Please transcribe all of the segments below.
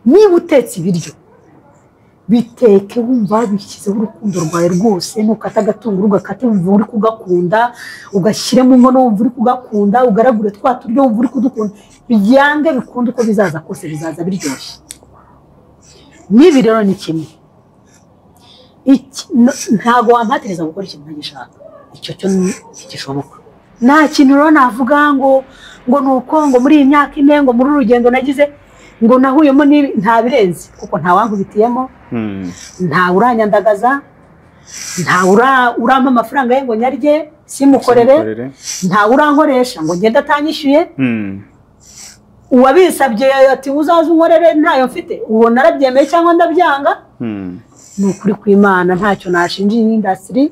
niba utetse ibiryo biteke wumva bishyizeho urukundo rwawe rwose, nukata agatunguru ugakate wumva uri kugakunda, ugashyiremo inkono wumva uri kugakunda, ugaragure twa turyo wumva uri kudukunda, byange bikunde uko bizaza kose bizaza biryoshye. Nibi rero ni kimwe, ntago wampatereza gukora ikintu ntagishaka, icyo cyo ntigishoboka. Nta kintu rero navuga ngo nuko ngo muri iyi myaka ine ngo muri urugendo nagize ngo nahuyemo nta birenze, kuko nta wankubitiyemo, nta uranyandagaza, nta urampa amafaranga ye ngo nyarye simukorere, nta urankoresha ngo ngende atanyishyuye. Uwabisabye ati uzaza unkorere ntayo mfite, uwo narabyemeye cyangwa ndabyanga. Ni ukuri kw'Imana ntacyo nashinja iyi industry,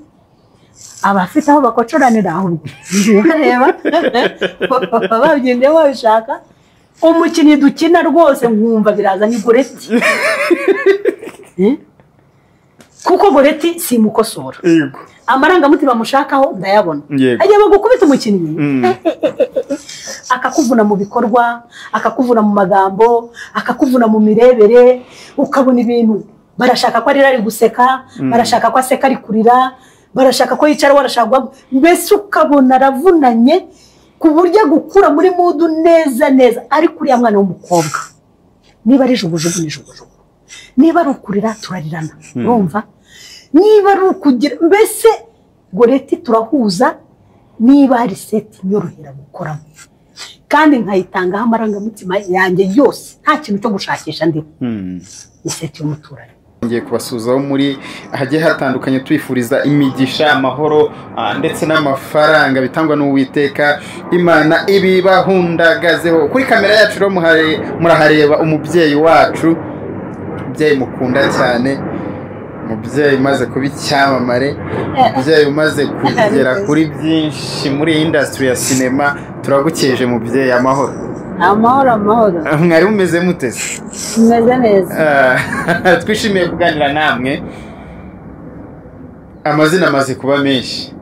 abafite aho bakocoranira ahubwo ntibareba babyindeye babishaka. Umukinnyi dukina rwose nkumva biraza ni Goreti, kuko Goreti simukosora, amarangamutima bamushakaho ndayabona. Agiye bagukubita umukinnyi akakuvuna mu bikorwa, akakuvuna mu magambo, akakuvuna mu mirebere, ukabona ibintu barashaka ko ari guseka, barashaka ko aseka ari kurira, barashaka ko yicara warashaka, mbese ukabona aravunanye ku buryo gukura muri mudu neza neza. Ari kuriya mwana w'umukobwa, niba ari jugujugu ni jugujugu, niba ari ukurira turarirana, urumva, niba ari ukugira, mbese Goreti turahuza. Niba hari seti nyorohera gukoramo kandi nkayitangaho amarangamutima yanjye yose, nta kintu cyo gushakisha ndiho, ni seti y'umuturanyi. Ngiye kubasuzaho muri hagiye hatandukanye, twifuriza imigisha, amahoro ndetse n'amafaranga bitangwa n'Uwiteka Imana ibibahundagazeho. Kuri kamera yacu rero murahareba umubyeyi wacu, umubyeyi mukunda cyane, umubyeyi umaze kuba icyamamare, umubyeyi umaze kugera kuri byinshi muri iyi industry ya sinema. Turagukeje mubyeyi, amahoro. Amahoro. Mwari mumeze mute? Meze neza. Twishimiye kuganira namwe. Amazina amaze kuba menshi,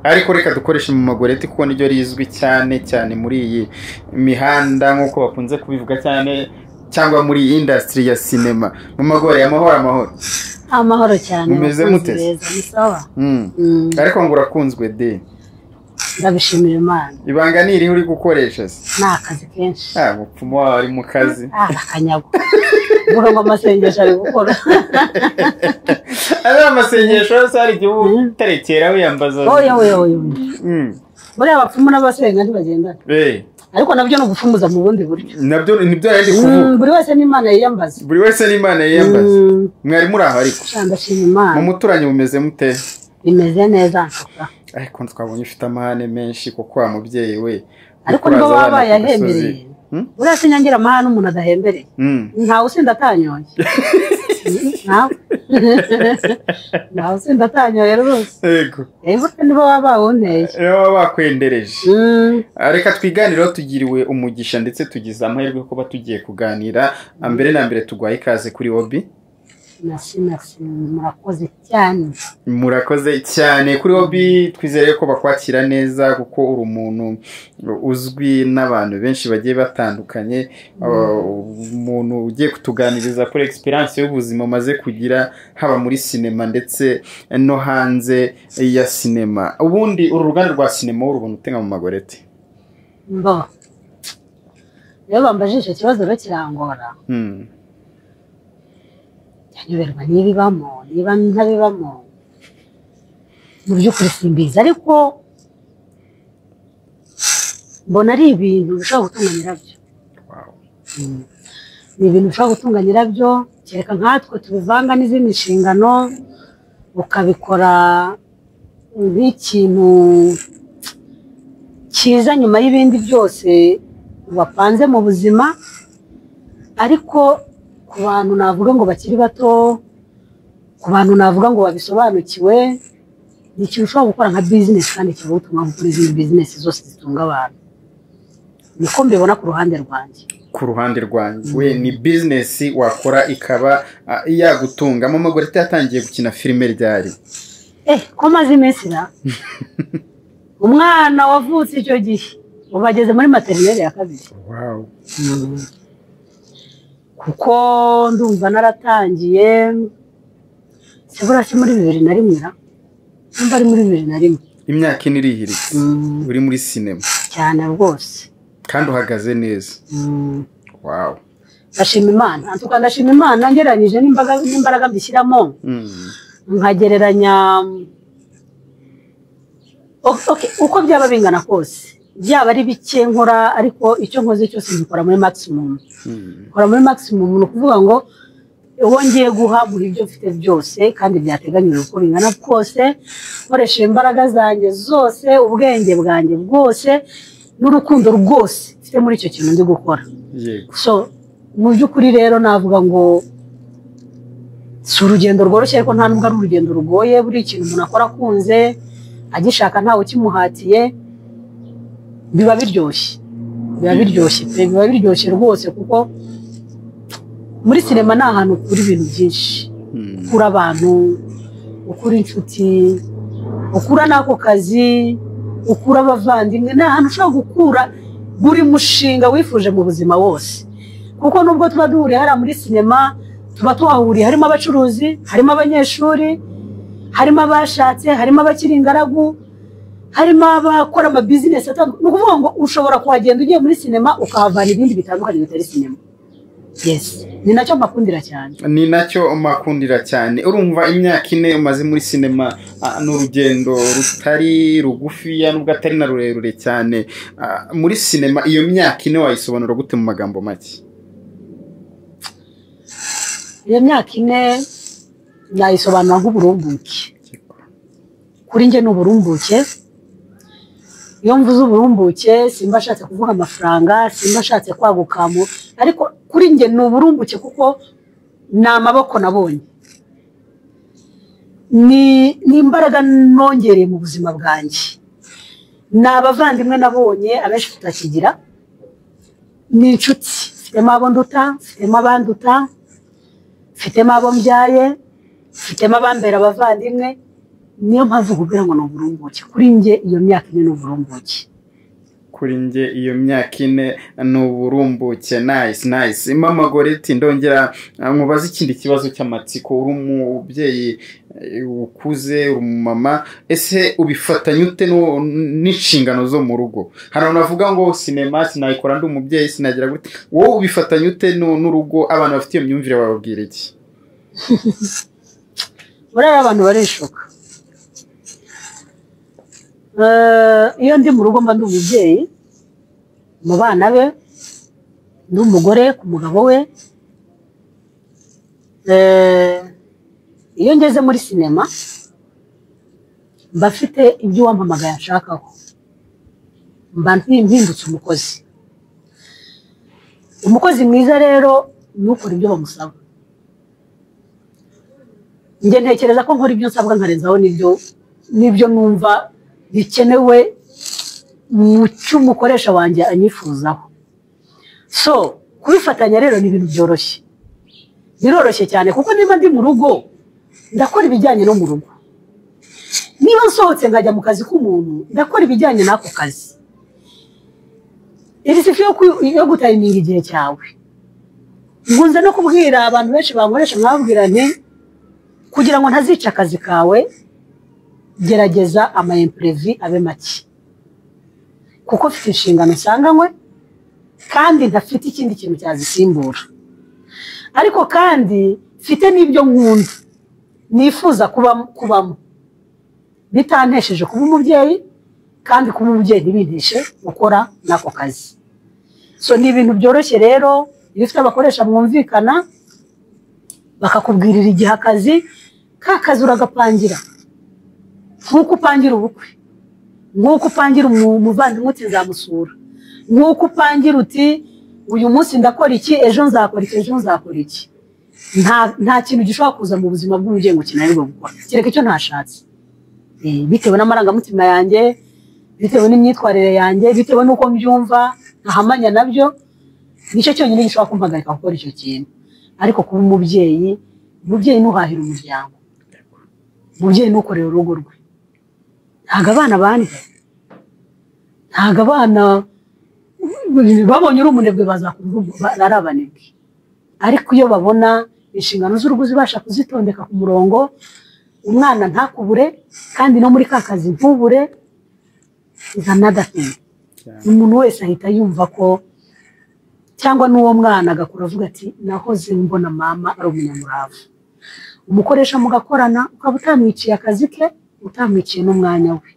ariko reka dukoreshe mu Magoreti kuko niryo rizwi cyane muri iyi mihanda nk'uko bakunze kubivuga cyane, cyangwa muri iyi industry ya sinema. Mu Magore, amahoro cyane. Mumeze mute? Ni sawa. Ariko ngo urakunzwe de. Ndabishimira Imana. Ibanga ni iri uri gukoresha se? Nta kazi kenshi. Mupfumo wawe ari mu kazi. Akanyago. Vuga ngo amasengesho ari gukora. Ari amasengesho yose ari igihe utarekera wiyambaza. Oya. Buriya abapfumu n'abasenga ntibagendana. Ariko nabyo no gufumuza mu bundi buryo. Nabyo nibyo yandi kuvuga. Buri wese n'Imana yiyambaza. Mwari muri aho ariko. Ndashima Imana. Mu muturanyi mumeze mute? Bimeze neza nshaka. Ariko twabonye ufite amahane menshi kuko wa mubyeyi we. Ariko nibo baba yahembereye. Buriya sinyangira amahane umuntu adahembereye. Ntawe usinda atanyoye. Ntawe usinda atanyoye rwose. Yego. Nibo baba bawunteye. Nibo bakwendereje. Reka twiganiraho, tugiriwe umugisha ndetse tugize amahirwe kuba tugiye kuganira. Mbere na mbere tugwaye ikaze kuri Obi. Murakoze cyane kuri Obi. Twizere ko bakwakira neza kuko uri umuntu uzwi n'abantu benshi bagiye batandukanye, umuntu ugiye kutuganiriza kuri experience y'ubuzima maze kugira haba muri sinema ndetse no hanze ya sinema. Ubundi uru ruganda rwa sinema urubona utenga mu Magoreti? Rero bambajije ikibazo rero kirangora. Nyoberwa n'ibibamo, niba ntabibamo mu by'ukuri simbizi, ariko mbona ari ibintu bishobora gutunga nyirabyo. Ni ibintu bishobora gutunga nyirabyo, kereka nkatwe tubivanga n'izindi nshingano ukabikora nk'ikintu cyiza nyuma y'ibindi byose wapanze mu buzima. Ariko ku bantu navuga ngo bakiri bato, ku bantu navuga ngo babisobanukiwe, ni ikintu ushobora gukora nka business kandi kiba gutuma gukora izindi business zose zitunga abantu. Niko mbibona ku ruhande rwanjye. Ku ruhande rwanjye we ni business wakora ikaba yagutunga. Mama Magoreti yatangiye gukina filime ryari? Ko maze iminsi na umwana wavutse icyo gihe ubageze muri maternelle ya kabiri. kuko ndumva naratangiye sebura si muri 2001 ndumva ari muri 2001 imyaka ine irihiritse uri muri sinema cyane rwose kandi uhagaze neza wow ndashima Imana antuka ndashima Imana ngereranyije n'imbaraga mbishyiramo nkagereranya uko byaba bingana kose byaba ari bike nkora ariko icyo nkoze cyose nkora muri maximum nkora muri maximum ni ukuvuga ngo wongeye guha muri ibyo mfite byose kandi byateganyijwe uko bingana kose nkoresheje imbaraga zanjye zose ubwenge bwanjye bwose n'urukundo rwose mfite muri icyo kintu ndi gukora so mu by'ukuri rero navuga ngo si urugendo rworoshye ariko nta nubwo ari urugendo rugoye buri ikintu umuntu akora akunze agishaka ntawe ukimuhatiye biba biryoshye rwose kuko muri sinema ni ahantu ukura ibintu byinshi ukura abantu ukura inshuti ukura n'ako kazi ukura abavandimwe ni ahantu ushobora gukura buri mushinga wifuje mu buzima wose kuko nubwo tuba duhuriye hariya muri sinema tuba tuhahuriye harimo abacuruzi harimo abanyeshuri harimo abashatse harimo abakiri ingaragu harimo abakora amabizinesi atandukanye ni ukuvuga ngo ushobora kuhagenda ugiye muri sinema ukahavana ibindi bitandukanye bitari sinema yes ni nacyo makundira cyane urumva imyaka ine umaze muri sinema n'urugendo rutari rugufiya nubwo atari na rurerure cyane muri sinema iyo myaka ine wayisobanura gute mu magambo make iyo myaka ine nayisobanura nk'uburumbuke kuri njye ni uburumbuke iyo mvuze uburumbuke simba ashatse kuvuga amafaranga simba ashatse kwagukamo ariko kuri njye ni uburumbuke kuko ni amaboko nabonye ni imbaraga nongereye mu buzima bwanjye ni abavandimwe nabonye abenshi tutakigira ni inshuti mfitemo abo nduta mfitemo abanduta mfitemo abo mbyaye mfitemo abambera abavandimwe niyo mpamvu kugira ngo ni uburumbuke kuri njye iyo myaka ine ni uburumbuke kuri njye iyo myaka ine ni uburumbuke nice mama Goreti ndongera nkubaza ikindi kibazo cy'amatsiko uri umubyeyi ukuze uri umumama ese ubifatanya ute n'inshingano zo mu rugo hari abantu bavuga ngo sinema sinayikora ndi umubyeyi sinagira gute wowe ubifatanya ute n'urugo abantu bafite iyo myumvire bababwira iki buriya abantu barishuka iyo ndi mu rugo mba ndi umubyeyi mu bana be ndi umugore ku mugabo we iyo ngeze muri sinema mba mfite ibyo wampamagaye nshakaho mba mpindutse umukozi mwiza rero nukora ibyo bamusaba njye ntekereza ko nkora ibyo nsabwa nkarenzaho n'ibyo numva bikenewe mu cy'umukoresha wanjye anyifuzaho so kubifatanya rero ni ibintu byoroshye biroroshye cyane kuko niba ndi mu rugo ndakora ibijyanye no mu rugo niba nsohotse nkajya mu kazi k'umuntu ndakora ibijyanye n'ako kazi iri sifi yo gutayiminga igihe cyawe ngunze no kubwira abantu benshi bankoresha nkababwira nti kugira ngo ntazica akazi kawe gerageza ama-imprévu abe make kuko mfite inshingano nsanganywe kandi ntafite ikindi kintu cyazisimbura ariko kandi mfite n'ibyo nkunda nifuza kubamo bitantesheje kuba umubyeyi kandi kuba umubyeyi ntibinteshe gukora n'ako kazi so ni ibintu byoroshye rero iyo ufite abakoresha mwumvikana bakakubwirira igihe akazi ka kazi uragapangira nk'uko upangira ubukwe nk'uko upangira umuvandimwe uti nzamusura nk'uko upangira uti uyu munsi ndakora iki ejo nzakora iki nta kintu gishobora kuza mu buzima bw'umubyeyi ngo kinanirwe gukora kereka icyo ntashatse bitewe n'amarangamutima yanjye bitewe n'imyitwarire yanjye bitewe n'uko mbyumva ntahamanya nabyo nicyo cyonyine gishobora kumpagarika gukora icyo kintu ariko kuba umubyeyi ntuhahira umuryango umubyeyi ntukorera urugo rwe ntabwo abana bande ntabwo abana babonye uri umunebwe bazakumva ari abanebwe ariko iyo babona inshingano z'urugo zibasha kuzitondeka ku murongo, umwana ntakubure kandi no muri ka kazi ntubure, is another thing. Umuntu wese ahita yumva ko, cyangwa n'uwo mwana agakura avuga ati nahoze mbona mama ari umunyamurava. Umukoresha mugakorana, ukaba utamwiciye akazi ke, utamwiciye n'umwanya we.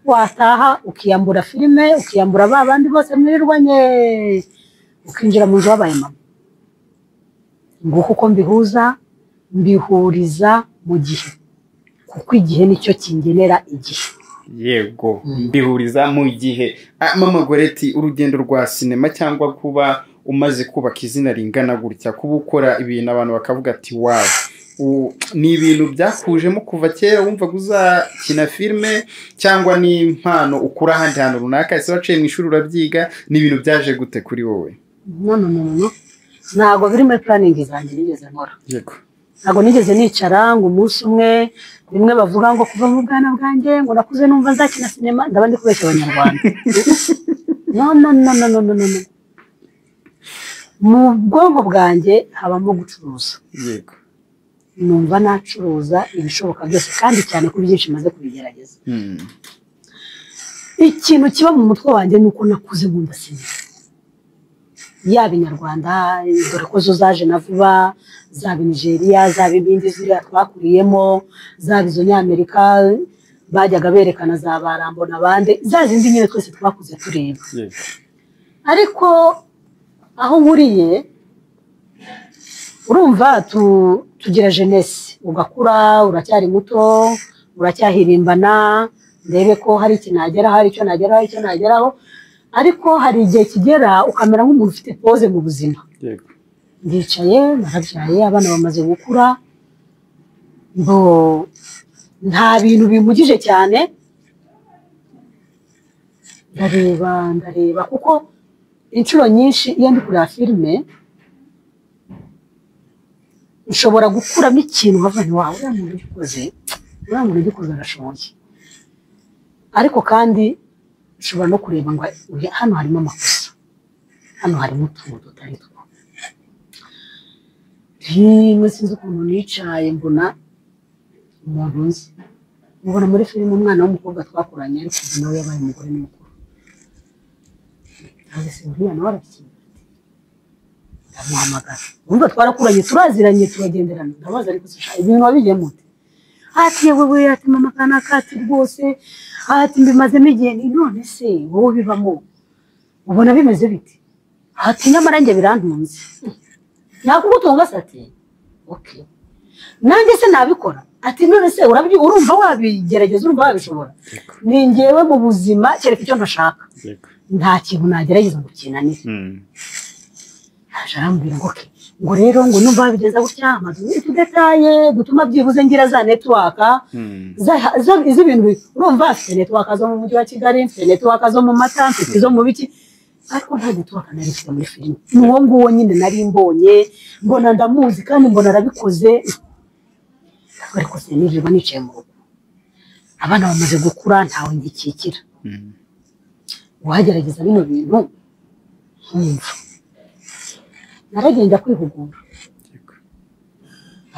Wataha ukiyambura filime, ukiyambura ba bandi bose mwirirwanye, ukinjira mu nzu wabaye mama. Nguko uko mbihuriza mu gihe, kuko igihe nicyo kingenera igihe. Yego, mbihuriza mu gihe. Mama Goreti, urugendo rwa sinema cyangwa kuba umaze kubaka izina ringana gutya, kuba ukora ibintu abantu bakavuga ati wow, ni ibintu byakujemo kuva kera wumva uzakina filime, cyangwa ni impano ukura ahandi hantu runaka, ese waciye mu ishuri urabyiga, ni ibintu byaje gute kuri wowe? No. Ntago biri muri planning zanjye nigeze nkora. Yego. Ntago nigeze nicara ngo umunsi umwe, bimwe bavuga ngo kuva mu bwana bwanjye ngo nakuze numva nzakina sinema, ndaba ndi kubeshya abanyarwanda. No. Mu bwonko bwanjye habamo gucuruza. Yego. Numva nacuruza ibishoboka byose, kandi cyane ko byinshi maze kubigerageza. Ikintu kiba mu mutwe wanjye nuko nakuze nkunda sinema. Yaba inyarwanda, dore ko zo zaje na vuba, zaba Nigeria, zaba ibindi ziriya twakuriyemo, zaba izo Nyamerika bajyaga berekana za Barambo n'abandi, za zindi nyine twese twakuze tureba. Ariko aho nkuriye, urumva tugira jeunesse, ugakura, uracyari muto, uracyahirimbana, ndebe ko hari ikintu nageraho, hari icyo nageraho, ariko hari igihe kigera ukamera nk'umuntu ufite pause mu buzima. Yego. Ndicaye, narabyaye, abana bamaze gukura, nta bintu bimugije cyane, ndareba kuko inshuro nyinshi iyo ndi kureba filime nshobora gukuramo ikintu nkavuga nti wawe uriya muntu ugikoze arashoboye, ariko kandi nshobora no kureba ngo hano harimo amakosa, hano harimo utuntu tutari two. Rimwe sinzi ukuntu nicaye mbona umuntu nzi, mubona muri filime umwana w'umukobwa twakuranye, ariko nawe yabaye umugore n'umukuru. Ese uriya nawe arakina, ndamuhamagara, urumva twarakuranye, turaziranye, turagenderana, ndabaza ariko ibintu wabigiyemo ute? Ati yewe, ati mama kana kati rwose, ati mbimazemo igihe. None se wowe bibamo ubona bimeze biti? Ati nyamara njye birantunze. Nakugutunga se? Ati okay, nanjye se nabikora. Ati none se urumva wabigerageza, urumva wabishobora? Ni njyewe mu buzima kereka icyo ntashaka, nta kintu nagerageza ngo kinanire. Arambwira ngo okay, ngo rero ngo numva bigeza gutya, amazu tudetaye dutuma byibuze ngira za network z'ibintu. Urumva afite network zo mu mujyi wa Kigali, afite network zo mu Mata, afite zo mu biki, ariko nta network nari mfite muri filime. Nuwo nguwo nyine nari mbonye, mbona ndamuzi kandi mbona arabikoze, ariko siniriba nicaye mu rugo, abana bamaze gukura, ntawe ngikikira. Wagerageza bino bintu nkumva, naragenda kwihugura.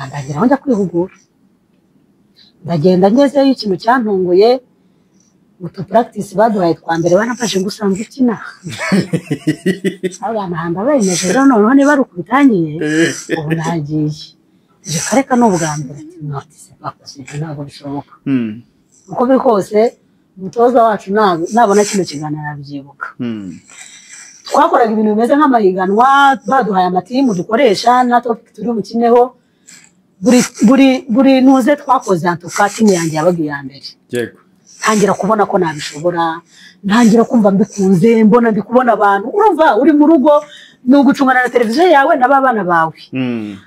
Ndagira aho njya kwihugura, ndagenda ngezeyo ikintu cyantunguye, utu practice baduhaye twa mbere banafashe gusanzwe ukina. Abana handa bemeje rero, noneho niba ari ukubitangiye ubu nagiye, reka n'ubwa mbere notise bakoze, ntabwo bishoboka. Uko biri kose umutoza wacu nabona kino kiganiro arabyibuka. Twakoraga ibintu bimeze nk'amahiganwa, baduhaye amatimu dukoresha na topic turi bukineho, buri ntuze twakoze antuka timu yanjye yabaga iya mbere. Yego. Ntangira kubona ko nabishobora, ntangira kumva mbikunze, mbona ndi kubona abantu, urumva uri mu rugo ni ugucungana na televiziyo yawe n'abana bawe.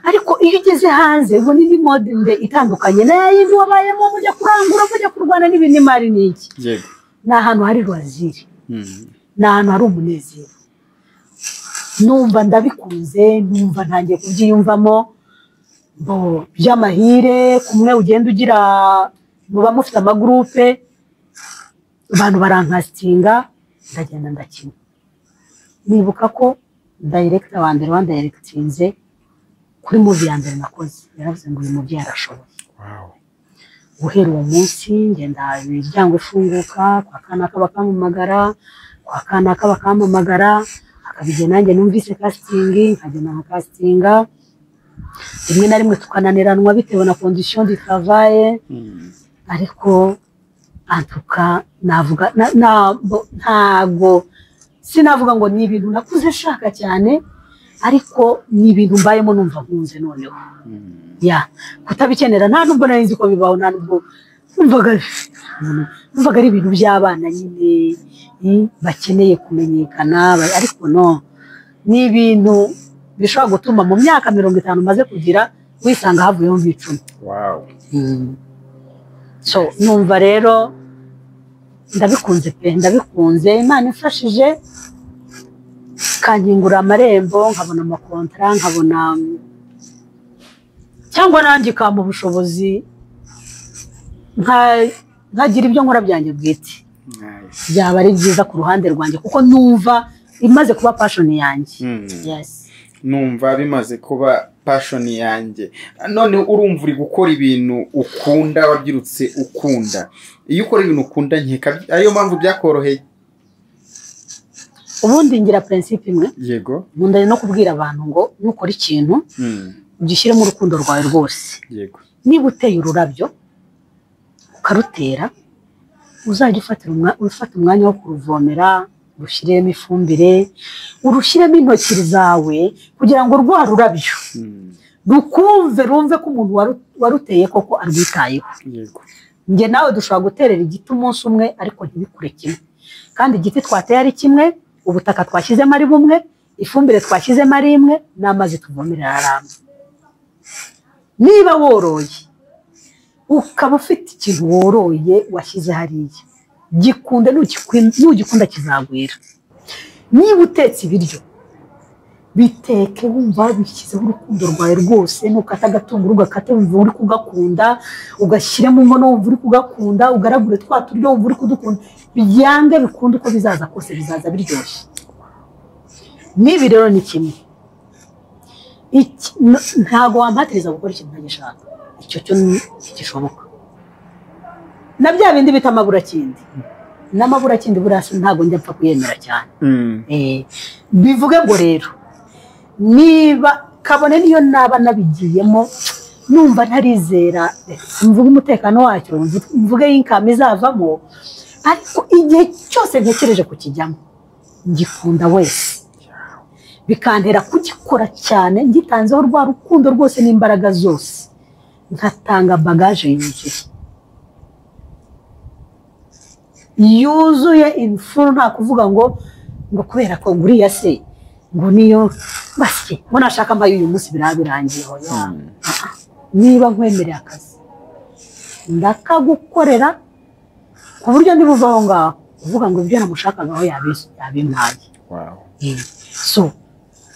Ariko iyo ugeze hanze ubona indi mode itandukanye n'ayindi wabayemo, mujya kurangura, mujya kurwana n'ibintu imari n'iki. Yego. Ni ahantu hari rwaziri, ni ahantu hari umunezero, numva ndabikunze, numva ntangiye kubyiyumvamo, by'amahire kumwe ugenda ugira, muba mufite amagrupe, abantu barankastinga, ndagenda ndakina. Nibuka ko director wa mbere wandirectinze kuri movie ya mbere nakoze yaravuze ngo uyu mubyeyi arashoboye. Wow. Guhera uwo munsi ngenda imiryango ifunguka, kwa Kanaka bakampamagara, kwa Kanaka bakampamagara, akabije nanjye numvise casting, nkagenda na castinga. Rimwe na rimwe tukananiranwa bitewe na condition du travail. Ariko antuka navuga ntago sinavuga ngo ni ibintu nakuze shaka cyane, ariko ni ibintu mbayemo numva nkunze noneho. Ya kutabikenera nta nubwo nari nzi ko bibaho, nta nubwo numvaga ari ibintu by'abana nyine bakeneye kumenyekana, ariko no ni ibintu bishobora gutuma mu myaka 50 maze kugira wisanga havuyeho 10. Wow. So numva rero ndabikunze pe, ndabikunze. Imana ifashije kanyingura amarembo, nkabona amakontra, nkabona cyangwa nanjye kama ubushobozi nkagira ibyo nkora byanjye bwite. Byaba ari byiza ku ruhande rwanjye kuko numva imaze kuba passion yanjye. Yes. Numva bimaze kuba passion yanjye. None urumva uri gukora ibintu ukunda, wabyirutse ukunda. Iyo ukora ibintu ukunda nkeka ariyo mpamvu byakoroheye. Ubundi ngira principe imwe. Yego. Nkunda no kubwira abantu ngo nukora ikintu ugishyire mu rukundo rwawe rwose. Yego. Niba uteye ururabyo ukarutera, uzajya ufata umwanya wo kuruvomera, urushyiremo ifumbire, urushyiremo intoki zawe kugira ngo rwa rurabyo rumve ko umuntu waruteye koko arwitayeho. Yego. Nge nawe dushobora guterera igiti umunsi umwe ariko ntibikure kimwe, kandi igiti twateye ari kimwe, ubutaka twashyizemo ari bumwe, ifumbire twashyizemo ari imwe, n'amazi tuvomerera aramba. Niba woroye ukaba ufite ikintu woroye washyize hariya, gikunde n'ugikunda kizagwira. Niba utetse ibiryo biteke wumva bishyizeho urukundo rwawe rwose, nukata agatunguru ugakate wumva uri kugakunda, ugashyiremo inkono wumva uri kugakunda, ugaragure twa turyo wumva uri kudukunda, byange bikunde uko bizaza kose bizaza biryoshye. Nibi rero ni kimwe, ntago wampatiriza gukora ikintu ntagishaka, icyo cyo ntigishoboka. Na bya bindi bita amaburakindi, n'amaburakindi burasa ntago njya mpfa kuyemera cyane. Bivuge ngo rero niba kabone niyo naba nabigiyemo numva ntarizera, mvuga umutekano wacyo, mvuge income izavamo, ariko igihe cyose ntekereje kukijyamo ngikunda wese, bikantera kugikora cyane, ngitanzeho rwa rukundo rwose n'imbaraga zose, nkatanga bagage yuzuye infuru, nta kuvuga ngo kubera ko nguriya se ngo niyo basye ngo nashaka mbaye uyu munsi birabirangiye. Niba nkwemereye akazi ndakagukorera ku buryo ndibuvaho ngaho uvuga ngo ibyo namushakagaho yabimpaye. So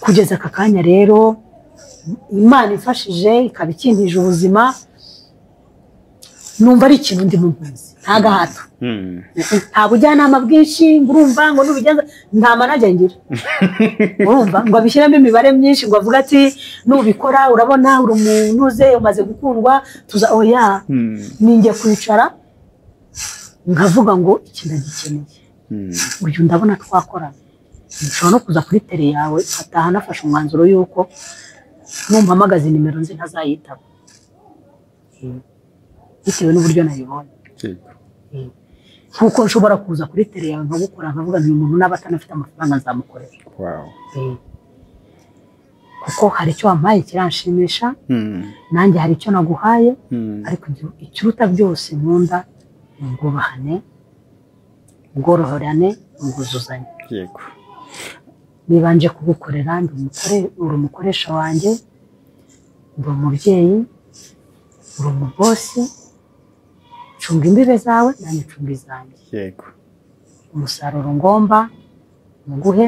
kugeza aka kanya rero Imana ifashije ikaba ikintije ubuzima, numva ari ikintu ndi mu mpunzi, nta gahato, nta bujyanama bwinshi ngo urumva ngo nubigenza, nta manager ngira urumva ngo abishyiramo imibare myinshi ngo avuga ati nubikora urabona uri umuntu uze umaze gukundwa tuza oya. Ninjye kwicara nkavuga ngo iki ndagikeneye, uyu ndabona twakorana, nshobora no kuza kuri tele yawe ataha nafashe umwanzuro yuko numva amagazi nimero nzi ntazayitaba bitewe n'uburyo nayibonye. Nkuko nshobora kuza kuri tele yawe nkagukora nkavuga nti umuntu naba atanafite amafaranga nzamukorera. Kuko hari icyo wampaye kiranshimisha, nanjye hari icyo naguhaye, ariko ikiruta byose nkunda ubwubahane, ubworoherane, ubwuzuzanye. Yego. Nibanje kugukorera, uri umukoresha wanjye, uri umubyeyi, uri umubosi, cunga imbibe zawe nanjye cunga izanjye. Yego. Umusaruro ngomba nguhe,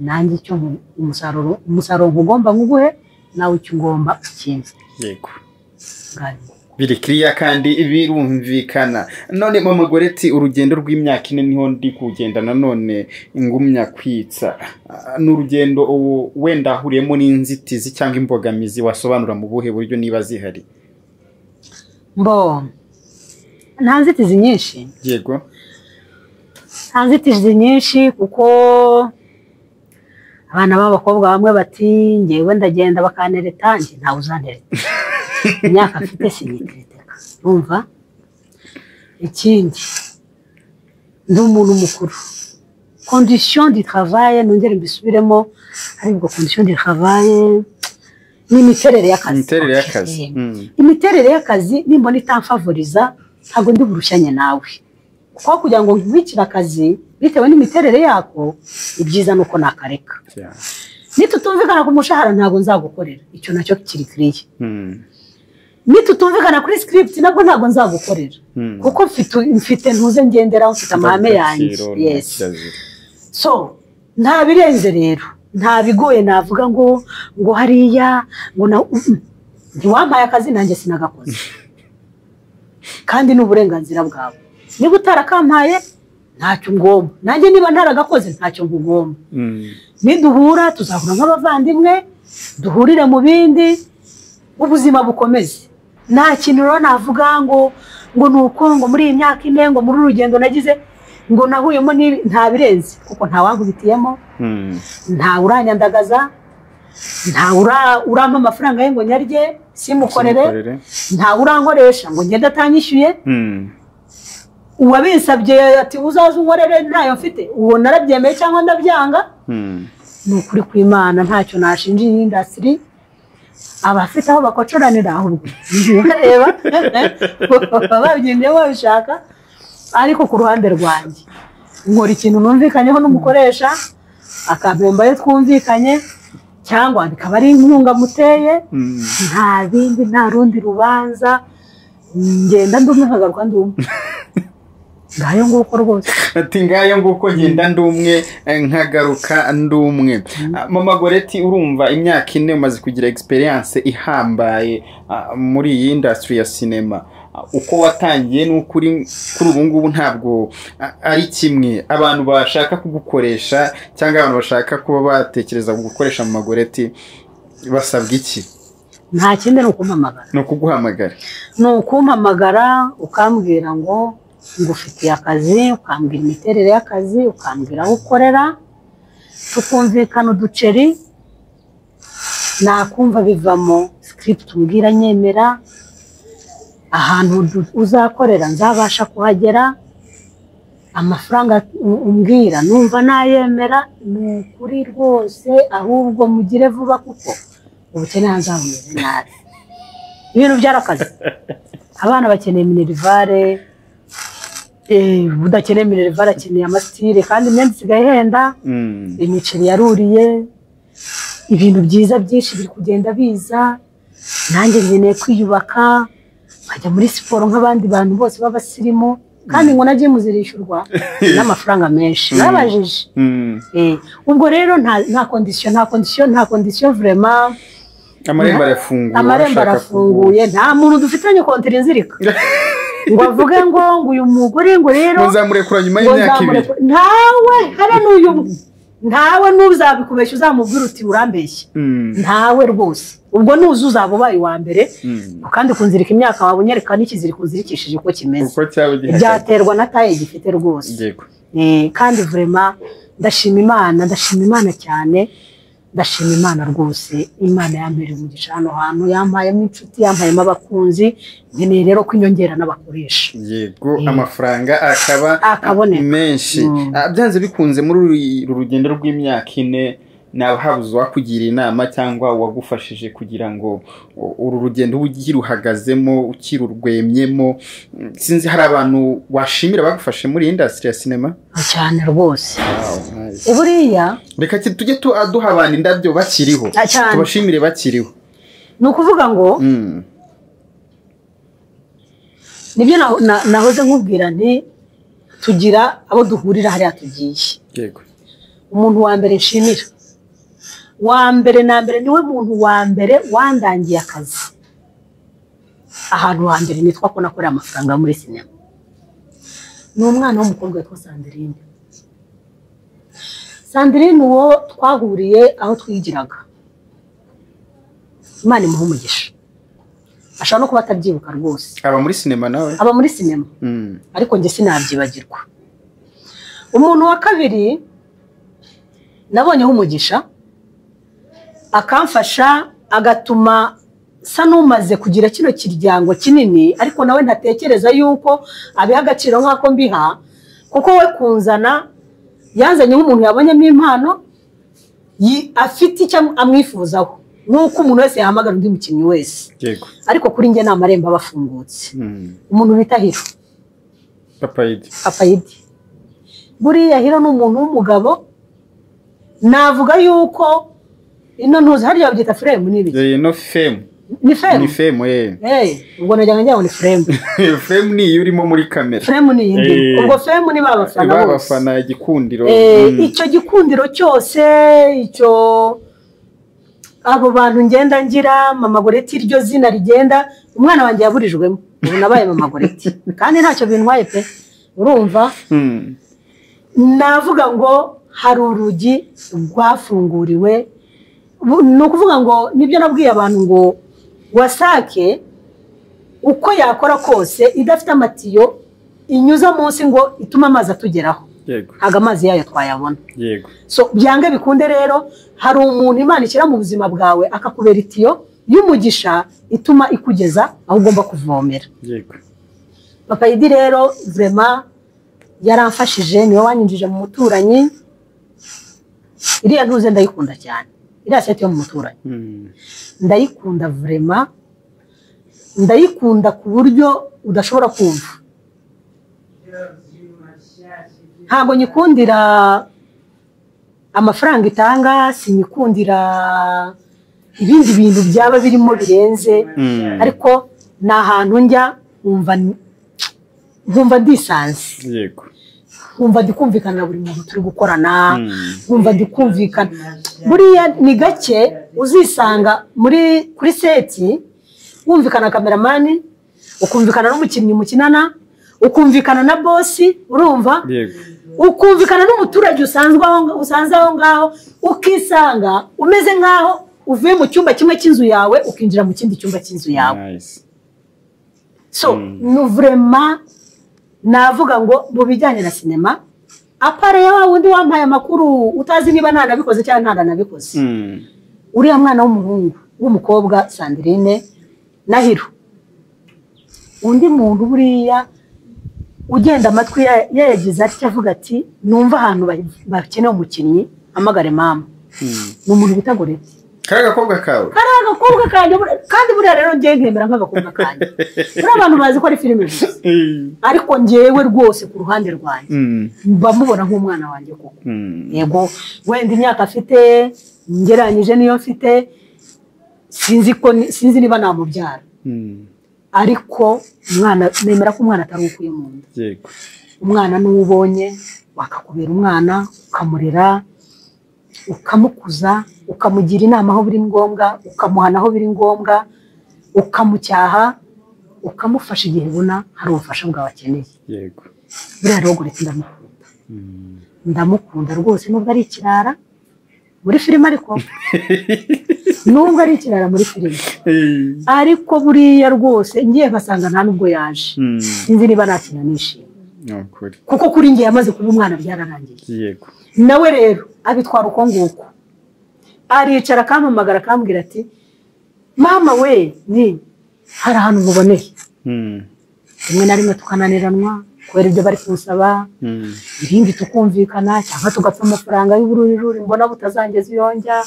nanjye icyo umusaruro nkugomba nguhe, nawe icyo ngomba ukindi. Yego. biri clear kandi birumvikana. None mama Goreti, urugendo rw'imyaka 4 niho ndi kugenda nanone ingumya kwitsa, n'urugendo wenda huriyemo n'inzitizi cyangwa imbogamizi wasobanura mu buhe buryo niba zihari? Mbo nta nzitizi nyinshi. Yego, nta nzitizi nyinshi kuko abana b'abakobwa bamwe bati ngewe ndagenda bakanereta, nje ntawe uzantereta. Imyaka mfite sinitereteka, urumva. Ikindi ndi umuntu mukuru. Condition du travail, nongere mbisubiremo, ariko condition du travail n'imiterere y'akazi. Imiterere y'akazi nimbona itamfavoriza ntabwo ndi burushanye nawe, kuko kugira ngo nkwikira akazi bitewe n'imiterere yako, ibyiza nuko nakareka. Nitutumvikana ku mushahara ntabwo nzagukorera, icyo nacyo kiri clear. Nitutumvikana kuri script nabwo ntabwo nzagukorera, kuko mfite ntuze ngendera, mfite amahame yanjye. Yes. So nta birenze rero, nta bigoye navuga ngo hariya ngo ntiwampaye akazi nanjye sinagakoze, kandi n'uburenganzira bwawe. Niba utarakampaye ntacyo ngomba, nanjye niba ntaragakoze ntacyo ngomba. Niduhura tuzahura nk'abavandimwe, duhurire mu bindi, ubuzima bukomeze. Nta kintu rero navuga ngo nuko ngo muri iyi myaka 4 ngo muri urugendo nagize ngo nahuyemo nta birenze, kuko nta wankubitiyemo, nta uranyandagaza, nta urampa amafaranga ye ngo nyarye simukorere, nta urankoresha ngo ngende atanyishyuye. Uwabinsabye ati uzaze unkorere ntayo mfite, uwo narabyemeye cyangwa ndabyanga. Ni ukuri kw'Imana ntacyo nashinja iyi industry. Abafite aho bakocoranira ahubwo reba babyinde babishaka, ariko ku ruhande rwanjye nkora ikintu numvikanyeho n'umukoresha, akampemba yo twumvikanye, cyangwa bikaba ari inkunga muteye, nta bindi, nta rundi rubanza. Ngenda ndumwe nkagaruka ndumwe. Ngayo nguko rwose. Ati ngayo nguko ngenda ndumwe nkagaruka ndumwe. Mama Goreti, urumva imyaka 4 umaze kugira experience ihambaye muri iyi industry ya cinema. Uko watangiye n'ukuri kuri ubu ngubu ntabwo ari kimwe. Abantu bashaka kugukoresha cyangwa abantu bashaka kuba batekereza kugukoresha Mama Goreti basabwa iki? Nta kindi n'ukumpamagara. No kuguhamagara. No kumpamagara ukambwira ngo ngufitiye akazi, ukambwira imiterere y'akazi, ukambwira aho ukorera, tukumvikana uduceri, nakumva bivamo script umbwira nyemera, ahantu uzakorera nzabasha kuhagera, amafaranga umbwira numva nayemera. Ni ukuri rwose, ahubwo mugire vuba kuko ubukene hanzabumeze nabi. Ibintu byarakaze. Abana bakeneye minerivare, budakeneye minerivare akeneye amasitire, kandi imyenda isigaye ihenda, imiceri yaruriye, ibintu byiza byinshi biri kugenda biza. Nanjye nkeneye kwiyubaka, nkajya muri siporo nk'abandi bantu bose b'abasirimu, kandi ngo nagiye muzirishyurwa n'amafaranga menshi. Nabajije. Ubwo rero nta condition vraiment. Amarembo arafunguye, nta muntu dufitanye kontiri nzirika ngo avuge ngo uyu mugore ngo rero muzamurekura nyuma y'imyaka 2. ntawe habe n'uyu, ntawe n'uzabikubeshya uzamubwira uti urambeshye, ntawe rwose. Ubwo nuzu uzabubaye wa mbere, kandi kunzirika imyaka wabunyereka n'ikiziriko nzirikishije uko kimeze, byaterwa na taye gifite rwose. Kandi vraiment ndashima Imana cyane, ndashima Imana rwose. Imana yampereye umugisha hano hantu, yampayemo inshuti, yampayemo abakunzi, nkeneye rero kwinyongera n'abakoresha. Yego, amafaranga akaba menshi. Byanze bikunze muri uru rugendo rw'imyaka 4 nabahabuze wakugira inama cyangwa wagufashije kugira ngo uru rugendo ugira uhagazemo, ukirurwemyemo? Sinzi hari abantu washimira bagufashe muri industry ya cinema? Cyane rwose. Buriya reka tujye duha abantu indabyo bakiriho, tubashimire bakiriho. Ni ukuvuga ngo nibyo nahoze nkubwira nti tugira abo duhurira hariya tugiye. Yego. Umuntu wa mbere nshimira, wa mbere na mbere niwe muntu wa mbere wandangiye akazi. ahantu hambere nitwa ko nakorera amafaranga muri sinema ni umwana w'umukobwa witwa Sandrine. Sandrine uwo twahuriye aho twigiraga, Imana imuha umugisha, ashobora no kuba atabyibuka rwose. aba muri sinema nawe? Aba muri sinema, ariko njye sinabyibagirwa. Umuntu wa kabiri nabonyeho umugisha, akamfasha agatuma sa n'umaze kugira kino kiryango kinini, ariko nawe ntatekereza yuko abiha agaciro nk'ako mbiha, kuko we kunzana yanzanye nk'umuntu yabonyemo impano afite icyo amwifuzaho, nk'uko umuntu wese yahamagara undi mukinnyi wese. Yego. Ariko kuri njye ni amarembo aba afungutse. Umuntu bita Hiro, Papa Yidi. Buriya Hiro ni umuntu w'umugabo, navuga yuko ino ntuzi hariya babyita frame n'ibiki. No fame. Ni fame. Ni fame, ubwo najyaga njyaho ni frame. Fame ni iyo urimo muri kamera. Frame ni iyindi. Ubwo fame ni babafana bose. Babafana igikundiro. Icyo gikundiro cyose, icyo abo bantu ngenda ngira, Mama Goreti iryo zina rigenda, umwana wanjye yaburijwemo. Ubu nabaye Mama Goreti. Kandi ntacyo bintwaye pe. Urumva? Navuga ngo hari urugi rwafunguriwe. Ni ukuvuga ngo nibyo nabwiye abantu ngo wasake uko yakora kose idafite amatiyo inyuza munsi ngo ituma amazi atugeraho. Yego. Ntabwo amazi yayo twayabona. Yego. So byange bikunde rero hari umuntu Imana ishyira mu buzima bwawe akakubera itiyo y'umugisha ituma ikugeza aho ugomba kuvomera. Yego. Papa Yidi rero vraiment yaramfashije, niwe wanyinjije mu muturanyi. Iriya ntuze ndayikunda cyane. Iriya seti yo mu muturanyi. Ndayikunda vraiment. Ndayikunda ku buryo udashobora kumva. Ntabwo nyikundira amafaranga itanga, sinyikundira ibindi bintu byaba birimo birenze, ariko ni ahantu njya nkumva ndisanze. Yego. Nkumva ndikumvikana buri muntu turi gukorana, nkumva ndikumvikana. Buriya ni gake uzisanga kuri seti wumvikana kameramani, ukumvikana n'umukinnyi mukinana, ukumvikana na bosi, urumva? Yego. Ukumvikana n'umuturage usanze aho ngaho, ukisanga umeze nkaho uvuye mu cyumba kimwe cy'inzu yawe ukinjira mu kindi cyumba cy'inzu yawe. Nice. So ni vraiment navuga ngo mu bijyanye na sinema, apare ya wundi wampaye amakuru utazi niba ntanabikoze cyangwa ntananabikoze. Uriya mwana w'umuhungu w'umukobwa Sandrine na Hiro, undi muntu buriya ugenda amatwi yagize atya avuga ati numva ahantu bakeneye umukinnyi amagare mama. Ni umuntu bita Goreti. Kari agakobwa kawe? Kari agakobwa kanjye, kandi buriya rero njye nkemera nk'agakobwa kanjye. Buriya abantu bazi ko ari filime gusa, ariko njyewe rwose ku ruhande rwanjye mbamubona nk'umwana wanjye koko. Yego, wenda imyaka afite ngeranyije niyo mfite, sinzi niba namubyara, ariko umwana nemera ko umwana atari ukuye mu nda. Yego. Umwana n'uwo ubonye wakakubera umwana, ukamurera, ukamukuza, ukamugira inama aho biri ngombwa, ukamuhana aho biri ngombwa, ukamucyaha, ukamufasha igihe ubona hari ubufasha bwawe akeneye. Yego. Buriya rero Goreti ndamukunda. Ndamukunda rwose, nubwo ari ikirara muri filime, ariko nubwo ari ikirara muri filime, ariko buriya rwose ngiye nkasanga nta nubwo yaje. Sinzi niba nakina nishimye. Kuko kuri njye yamaze kuba umwana byararangiye. Yego. Nawe rero abitwara uko nguko, aricara akampamagara akambwira ati mama we ni hari ahantu muboneye. Rimwe na rimwe tukananiranwa kubera ibyo bari kunsaba, irindi tukumvikana cyangwa tugapfa amafaranga y'uburururi mbona butazangeza iyo njya,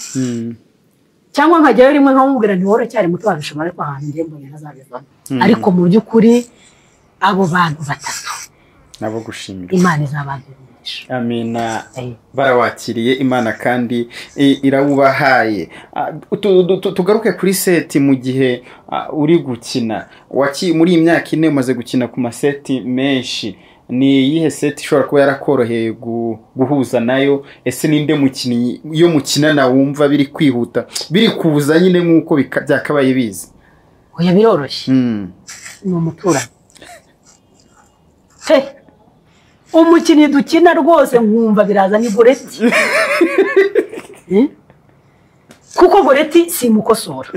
cyangwa nkajyayo rimwe nkamubwira nti wowe cyari muto wabishobora, ariko ahantu ngiye mbonye ntazabivamo. Ariko mu by'ukuri abo bantu batatu nabo gushimira Imana izabantu. Amina. Barawakiriye Imana kandi irawubahaye. Tugaruke kuri seti mu gihe uri gukina. Muri iyi myaka ine umaze gukina ku maseti menshi. Ni iyihe seti ishobora kuba yarakoroheye guhuza nayo? Ese ninde mukinnyi iyo mukinana wumva biri kwihuta, biri kuza nyine nk'uko byakabaye biza? oya biroroshye ni umuturanyi pe umukinnyi dukina rwose nkumva biraza ni Goreti kuko Goreti simukosora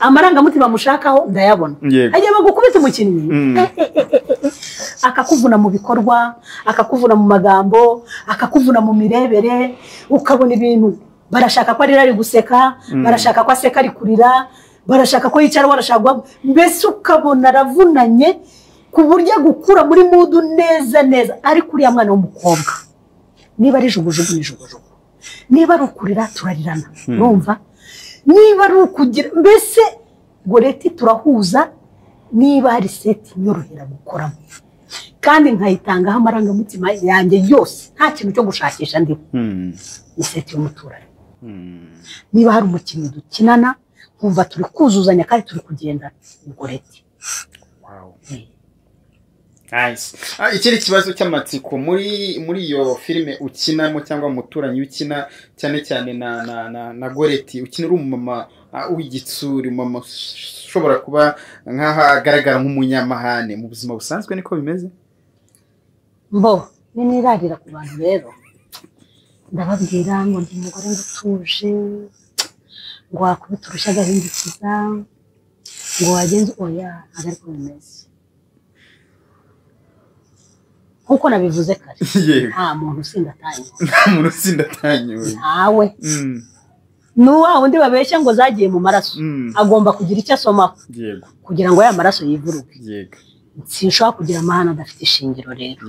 amarangamutima mushakaho ndayabona ajya bagukubita umukinnyi akakuvuna mu bikorwa akakuvuna mu magambo akakuvuna mu mirebere ukabona ibintu barashaka ko ari guseka barashaka ko aseka ari kurira barashaka ko yicara warashaka mbese ukabona ravunanye ku buryo gukura muri mudu neza neza ariko uriya mwana w'umukobwa niba ari jugujugu ni jugujugu niba ari ukurira turarirana numva niba ari ukugira mbese Goreti turahuza niba hari seti nyorohera gukoramo kandi nkayitangaho amarangamutima yanjye yose nta kintu cyo gushakisha ndiho ni seti y'umuturanyi niba hari umukinnyi dukinana nkumva turi kuzuzanya kandi turi kugenda Goreti. Ikindi kibazo cy'amatsiko muri iyo filime ukinamo cyangwa umuturanyi ukina cyane cyane na Goreti ukina uri umumama w'igitsuri umumama ushobora kuba nk'aho agaragara nk'umunyamahane mu buzima busanzwe niko bimeze mbo nirarira ku bantu rero ndababwira ngo ndi umugore ngutuje ngo wakubita urushya agahindukiza ngo wagenze oya ntabwo ariko bimeze nkuko nabivuze kare nta muntu usindatanyuwe ntawe nuwa undi babeshya ngo zagiye mu maraso agomba kugira icyo asomaho kugira ngo ya maraso yivuruke sinshobora kugira amahane adafite ishingiro rero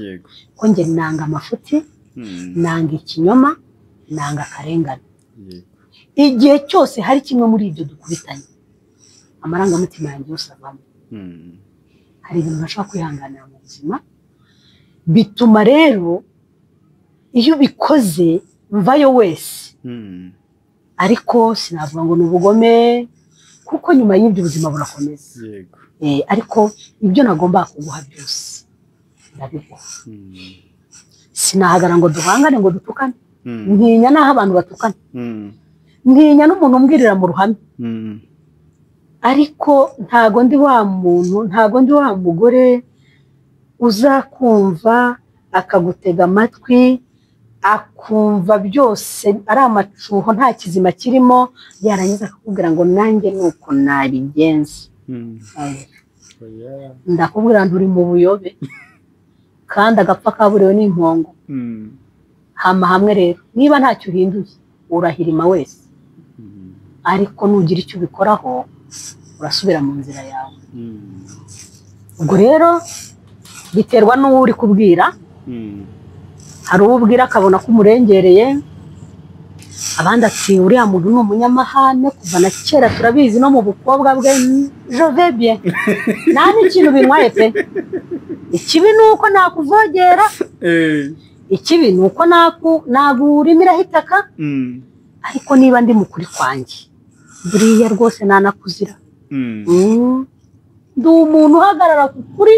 ko njye nanga amafuti nanga ikinyoma nanga akarengane igihe cyose hari kimwe muri ibyo dukubitanye amarangamutima yanjye yose avamo hari ibintu ntashobora kwihanganira mu buzima bituma rero iyo ubikoze mvayo wese ariko sinavuga ngo ni ubugome kuko nyuma y'ibyo ubuzima burakomeza ariko ibyo nagomba kuguha byose ndabiguha sinahagara ngo duhangane ngo dutukane ntinya naho abantu batukana ntinya n'umuntu umbwirira mu ruhame ariko ntago ndi wa muntu ntago ndi wa mugore uzakumva akagutega amatwi akumva byose ari amacuho nta kizima kirimo yarangiza akakubwira ngo nanjye nuko nabigenze ndakubwira nturi mu buyobe kandi agapfa kaburiwe n'impongo hama hamwe rero niba ntacyo uhinduye urahirima wese ariko nugira icyo ubikoraho urasubira mu nzira yawe ubwo rero biterwa n'uwo uri kubwira hari uwo ubwira akabona ko umurengereye abandi ati uriya muntu ni umunyamahane kuva na kera turabizi no mu bukobwa bwe jovebye nta n'ikintu bintwaye pe ikibi ni uko nakuvogera ikibi ni uko nagurimiraho itaka ariko niba ndi mukuri kwanjye buriya rwose nanakuzira ndi umuntu uhagarara ku kuri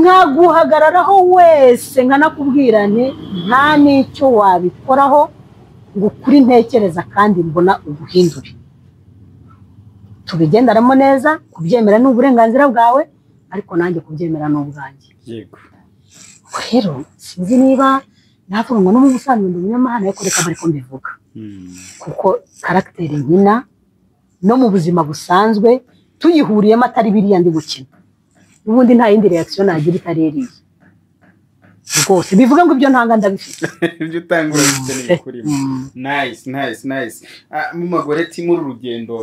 nkaguhagararaho wese nkanakubwira nti nta n'icyo wabikoraho ngo ukuri ntekereza kandi mbona ubuhindure tubigenderamo neza kubyemera ni uburenganzira bwawe ariko nanjye kubyemera ni ubwanjye rero sinzi niba navuga ngo no mu busanzwe ndi umunyamahane ariko reka bariko mbivuga kuko karagiteri nkina no mu buzima busanzwe tuyihuriyemo atari biriya ndi gukina ubundi nta yindi reaction nagira itareriye rwose bivuga ngo ibyo ntanga ndabifite ibyo utangura bifite kuri nice mu Goreti muri urugendo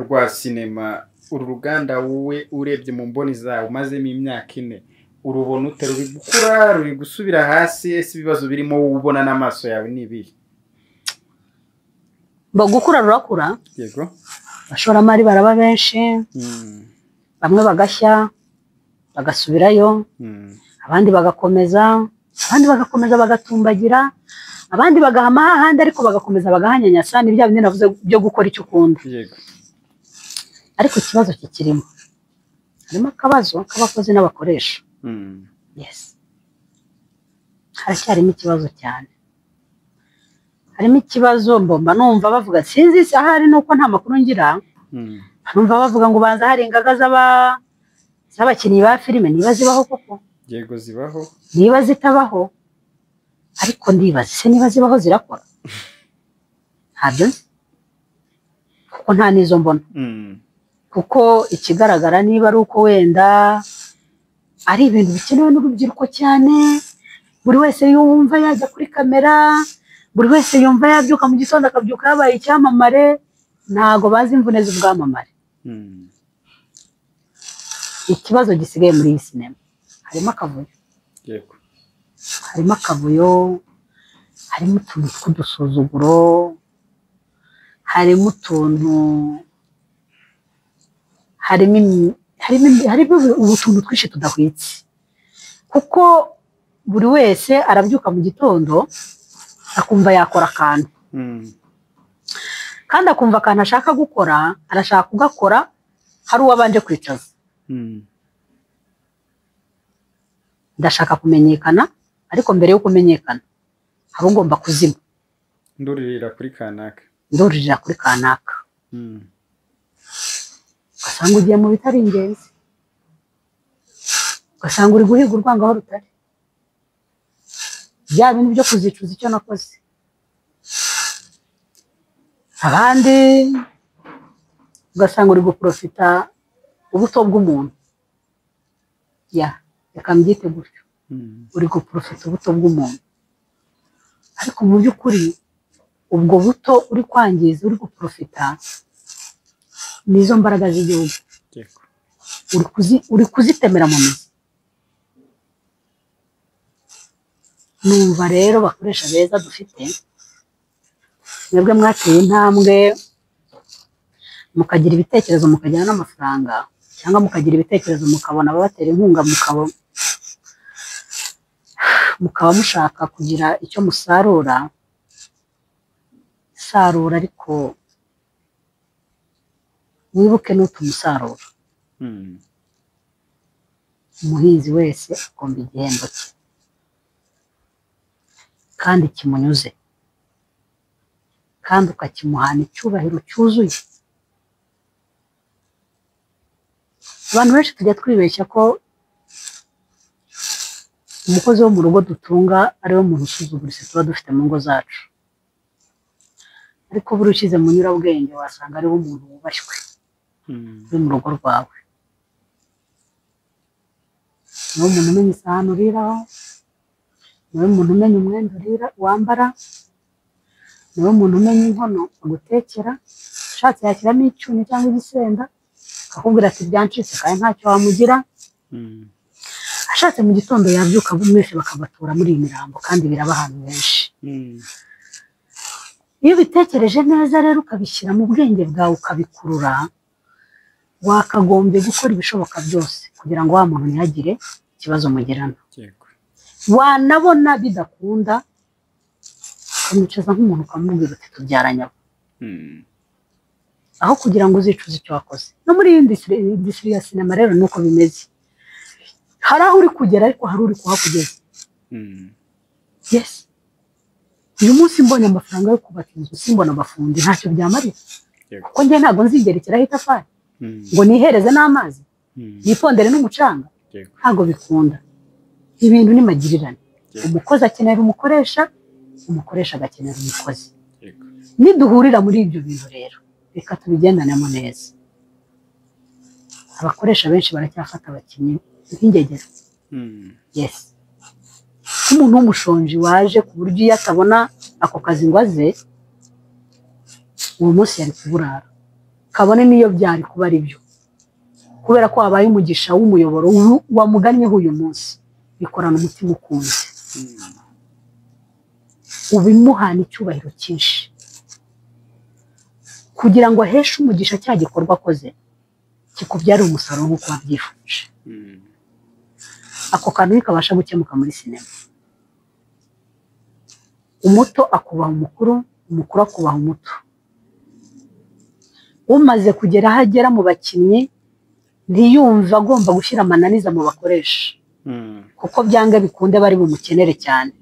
rwa sinema uru ruganda wowe urebye mu mboni zawe umazemo imyaka 4 urubona ute ruri gukura ruri gusubira hasi ese ibibazo birimo ubona n'amaso yawe nibihe bagukura rurakura yego bashoramari baraba benshi bamwe bagashya bagasubirayo abandi bagakomeza bagatumbagira abandi bagahama hahandi ariko bagakomeza bagahanyanyasa ni bya bindi navuze byo gukora icyo ukunda ariko ikibazo kikirimo harimo akabazo k'abakozi n'abakoresha yes haracyarimo ikibazo cyane harimo ikibazo mbomba numva bavuga sinzi ahari nuko nta makuru ngira numva bavuga ngo banza hari ingaga z'abakinnyi ba filime, niba zibaho koko? Yego zibaho. Niba zitabaho, ariko ndibaza se niba zibaho zirakora? Ntabyo nzi, kuko nta n'izo mbona. Kuko ikigaragara niba ari uko wenda ari ibintu bikenewe n'urubyiruko cyane, buri wese yumva yajya kuri kamera, buri wese yumva yabyuka mu gitondo akabyuka yabaye icyamamare, ntago bazi imvune z'ubwamamare. Ikibazo gisigaye muri iyi sinema, harimo akavuyo. Yego. Harimo akavuyo, harimo utuntu tw'udusuzuguro, harimo utuntu, harimo utuntu twinshi tudahwitse, kuko buri wese arabyuka mu gitondo akumva yakora akantu, kandi akumva akantu ashaka gukora, arashaka kugakora hari uwabanje kwicaza. Ndashaka kumenyekana, ariko mbere yo kumenyekana hari ugomba kuzima. Nduririra kuri kanaka. Ugasanga ugiye mu bitari ingenzi, ugasanga uri guhiga urwanga aho rutari, bya bintu byo kuzicuza icyo nakoze. Abandi ugasanga uri guprofita ubuto bw'umuntu, reka mbyite gutyo, uri guprofita ubuto bw'umuntu, ariko mu by'ukuri ubwo buto uri kwangiza, uri guprofita nizo mbaraga z'igihugu, uri kuzitemera mu mizi. Numva rero bakoresha beza dufite, mwebwe mwateye intambwe mukagira ibitekerezo, mukagira n'amafaranga, cyangwa mukagira ibitekerezo mukabona ababatera inkunga, mukaba mushaka kugira icyo musarura, ariko wibuke n'utumusarura. Umuhinzi wese agomba igihembo cye kandi kimunyuze, kandi ukakimuhana icyubahiro cyuzuye. Abantu benshi tujya twibeshya ko umukozi wo mu rugo dutunga ariwe muntu usuzuguritse tuba dufite mu ngo zacu, ariko buri ushyize mu nyurabwenge wasanga ariwe umuntu wubashywe uri mu rugo rwawe. Niwe umuntu umenya isahani uriraho, niwe umuntu umenya umwenda wambara, niwe umuntu umenya inkono agutekera, ushatse yashyiramo icyunyu cyangwa igisenda akakubwira ati byancitse, kandi ntacyo wamugira. Ashatse mu gitondo yabyuka mwese bakabatura muri iyi mirambo, kandi biraba ahantu henshi. Iyo ubitekereje neza rero ukabishyira mu bwenge bwawe ukabikurura, wakagombye gukora ibishoboka byose kugira ngo wa muntu ntihagire ikibazo mugirana. Wanabona bidakunda ukamwicaza nk'umuntu ukamubwira uti tubyaranye abo, aho kugira ngo uzicuze icyo wakoze. No muri iyi industry ya sinema rero nuko bimeze, hari aho uri kugera ariko hari uri kuhakugeza. Yes, uyu munsi mbonye amafaranga yo kubaka inzu, simbona abafundi, ntacyo byamarira, kuko njye ntabwo nzigerekeraho itafari ngo nihereze n'amazi, nipondere n'umucanga, ntabwo bikunda. Ibintu ni magirirane, umukozi akenera umukoresha, umukoresha agakenera umukozi. Niduhurira muri ibyo bintu rero, reka tubigendanemo neza. Abakoresha benshi baracyafata abakinnyi nk'ingegera. Yes, nk'umuntu w'umushonji waje ku buryo iyo atabona ako kazi ngo aze, uwo munsi yari kuburara, kabone n'iyo byari kuba ari byo, kubera ko wabaye umugisha w'umuyoboro wamugannyeho uyu munsi, bikorana umutima ukunze, ubimuhana icyubahiro cyinshi kugira ngo aheshe umugisha cya gikorwa akoze kikubyare umusaruro nk'uko wabyifuje. Ako kantu kabasha gukemuka muri sinema. Umuto akubaha umukuru, umukuru akubaha umuto. Umaze kugera aho agera mu bakinnyi ntiyumva agomba gushyira amananiza mu bakoresha, kuko byanga bikunde bari bumukenere cyane.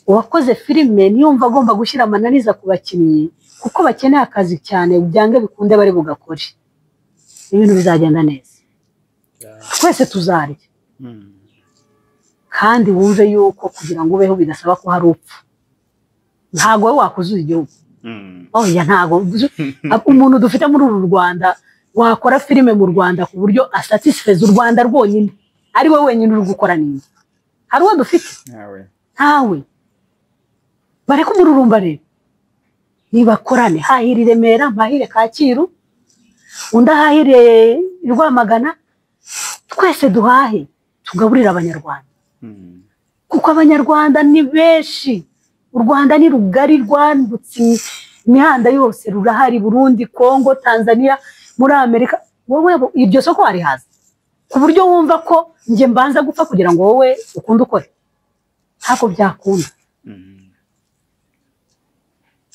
Uwakoze filime ntiyumva agomba gushyira amananiza ku bakinnyi, kuko bakeneye akazi cyane byange bikunde bari bugakore ibintu bizagenda neza twese tuzarya kandi wumve yuko kugira ngo ubeho bidasaba ko hari upfa ntago wowe wakuzuza igihugu oya ntago umuntu dufite muri uru Rwanda wakora filime mu Rwanda ku buryo asatisfeza u Rwanda rwonyine ari we wenyine uri gukora neza hari uwo dufite ntawe bareka umururumba rero nibakorane hahire Remera mpahire Kacyiru undi ahahire Rwamagana twese duhahe tugaburira abanyarwanda kuko abanyarwanda ni benshi u Rwanda ni rugari rwandutse imihanda yose rurahari Burundi Kongo Tanzania muri Amerika wowe ibyo soko ari haza ku buryo wumva ko nje mbanza gupfa kugira ngo wowe ukunde ukore ntako byakunda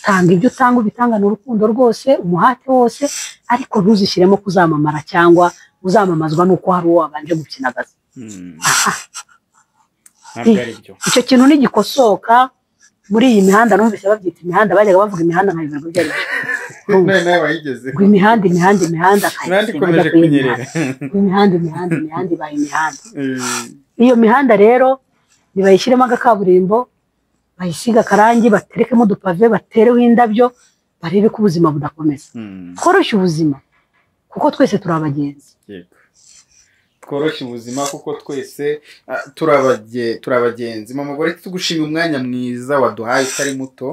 tanga ibyo utanga ubitangana urukundo rwose umuhate wose ariko ntuzishyiremo kuzamamara cyangwa uzamamazwa nuko hari uwo wabanje gukinagaza icyo kintu nigikosoka muri iyi mihanda numvise babyita imihanda bajyaga bavuga imihanda nka ibintu byari nawe wayigeze imihanda ikomeje kunyerera imihanda ibaye imihanda iyo mihanda rero nibayishyiremo agakaburimbo bayisiga akarangi baterekemo udupave batereho indabyo barebe ko ubuzima budakomeza tworoshye ubuzima kuko twese turi abagenzi tworoshye ubuzima kuko twese turabagenzi mama gore tugushimira umwanya mwiza waduhaye utari muto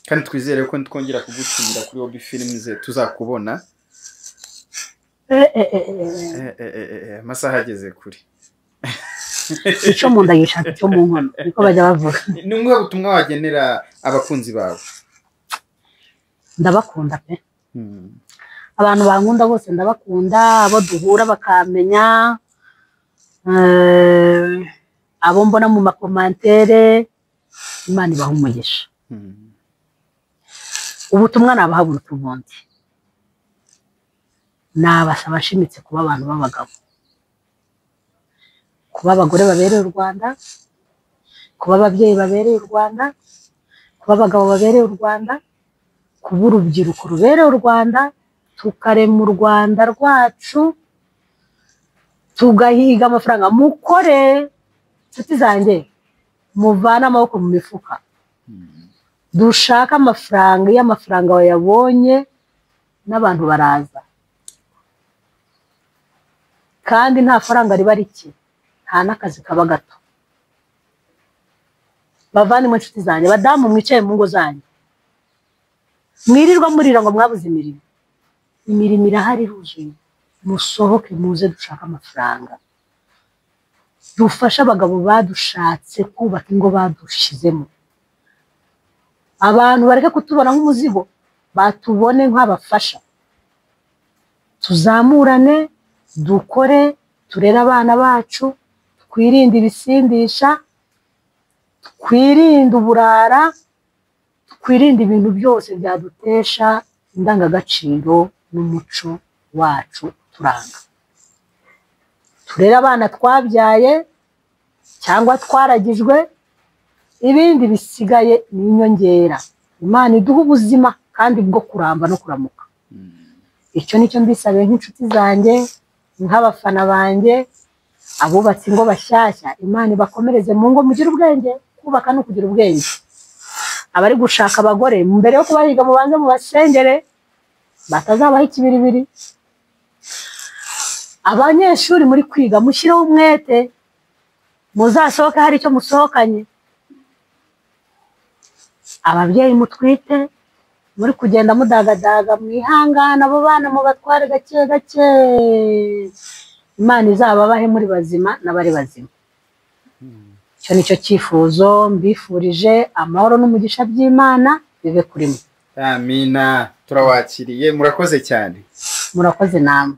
kandi twizere ko twongera kugutumira kuri Obi Films tuzakubona amasaha ageze kuri icyo mu nda yishaka icyo mu nkono niko bajya bavuga ni umwe butumwa wagenera abakunzi bawe ndabakunda pe abantu bankunda bose ndabakunda abo duhura bakamenya abo mbona mu makomantere Imana ibaha umugisha ubutumwa nabahabura utubundi nabasaba nshimitse kuba abantu b'abagabo kuba abagore babereye u Rwanda kuba ababyeyi babereye u Rwanda kuba abagabo babereye u Rwanda kuba urubyiruko rubereye u Rwanda tukarema u Rwanda rwacu tugahiga amafaranga mukore nshuti zanjye muvana amaboko mu mifuka dushaka amafaranga iyo amafaranga wayabonye n'abantu baraza kandi nta faranga riba rike nta n'akazi kaba gato bavandimwe nshuti zanjye badamu mwicaye mu ngo zanjye mwirirwa murira ngo mwabuze imirimo irahari iruzuye musohoke muze dushaka amafaranga dufasha abagabo badushatse kubaka ingo badushizemo abantu bareke kutubona nk'umuzigo batubone nk'abafasha tuzamurane dukore turere abana bacu twirinde ibisindisha twirinde uburara twirinde ibintu byose byadutesha indangagaciro n'umuco wacu turanga turere abana twabyaye cyangwa twaragijwe ibindi bisigaye ni inyongera Imana iduha ubuzima kandi bwo kuramba no kuramuka icyo nicyo mbisabe nk'inshuti zanjye nk'abafana banjye abubatse ingo bashyashya Imana ibakomereze mu ngo mugire ubwenge kubaka no kugira ubwenge abari gushaka abagore mbere yo kubahiga mubanze mu basengere batazabaho ikibiribiri abanyeshuri muri kwiga mushireho umwete muzasohoke hari icyo musohokanye ababyeyi mutwite muri kugenda mudagadaga mwihangana abo bana mu batware gake gake Imana izababahe muri bazima n'abari bazima icyo nicyo cyifuzo mbifurije amahoro n'umugisha by'Imana bibe kuri mwe amina turawakiriye murakoze cyane murakoze namwe